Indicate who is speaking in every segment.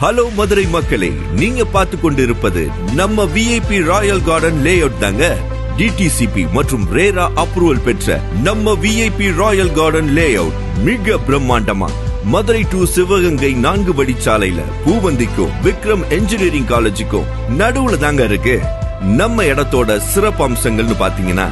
Speaker 1: Hello Madurai மக்களே, நீங்க பார்த்து கொண்டிருப்பது நம்ம விஐபி ராயல் கார்டன் லேஅவுட் தாங்க. டிடிசிபி மற்றும் ரேரா அப்ரூவல் பெற்ற நம்ம விஐபி ராயல் கார்டன் லேஅவுட் மிக பிரம்மாண்டமா மதுரை டு சிவகங்கை 4 வழிச்சாலையில பூவந்திக்கும் விக்ரம் என்ஜினியரிங் காலேஜுக்கும் நடுவுல தாங்க இருக்கு. நம்ம இடத்தோட சிறப்பு அம்சங்கள்னு பாத்தீங்கன்னா,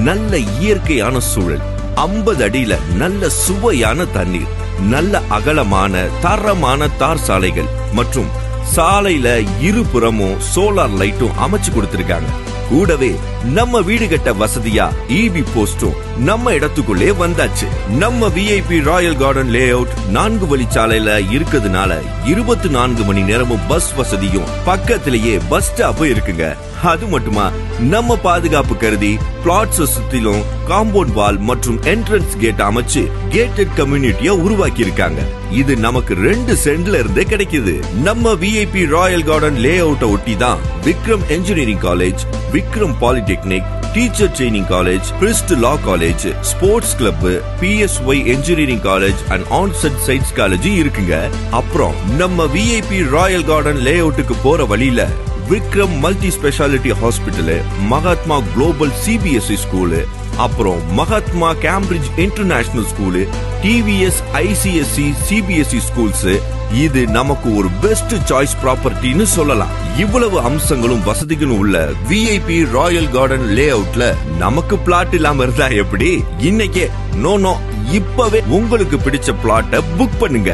Speaker 1: நல்ல இயற்கையான சூழல், 50 அடியில நல்ல சுவையான தண்ணீர், நல்ல அகலமான தரமான தார் சாலைகள் மற்றும் சாலையில இருபுறமும் சோலார் லைட்டும் அமைச்சு கொடுத்திருக்காங்க. கூடவே நம்ம வீடு கட்ட வசதியா இபி போஸ்டும் நம்ம இடத்துக்குள்ளே வந்தாச்சு. நம்ம விஐபி ராயல் கார்டன் லேஅவுட் 4 வழிச்சாலையில இருக்கிறதுனால 24 மணி நேரமும் பஸ் வசதியும் பக்கத்திலேயே பஸ் ஸ்டாப்பும் இருக்குங்க. அது மட்டுமா, நம்ம பாதுகாப்பு கருதி பிளாட்ஸ் சுத்திலும் காம்பவுண்ட் வால் மற்றும் என்ட்ரன்ஸ் கேட் அமைச்சு கேட்டட் கம்யூனிட்டியா உருவாக்கி இருக்காங்க. இது நமக்கு 2 சென்ட்ல இருந்தே கிடைக்குது. நம்ம விஐபி ராயல் கார்டன் லேஅவுட்டை ஒட்டி தான் Vikram engineering college, Vikram polytechnic, teacher training college, priest law college, sports club, PSY engineering college and ஆன்செட் சயின்ஸ் காலேஜ் இருக்குங்க. அப்புறம் நம்ம விஐபி ராயல் கார்டன் லேஅவுட்டுக்கு போற வழியில Vikram multi speciality hospital, Mahatma global CBSE school, அப்புறம் Mahatma Cambridge international school, TVS ICSE CBSE schools, இது நமக்கு ஒரு பெஸ்ட் சாய்ஸ் ப்ராப்பர்ட்டின்னு சொல்லலாம். இவ்வளவு அம்சங்களும் வசதிகளும் உள்ள விஐபி ராயல் கார்டன் லேஅவுட்ல நமக்கு பிளாட் இல்லாம இருந்தா எப்படி? இன்னைக்கே இப்பவே உங்களுக்கு பிடிச்ச பிளாட்டை புக் பண்ணுங்க.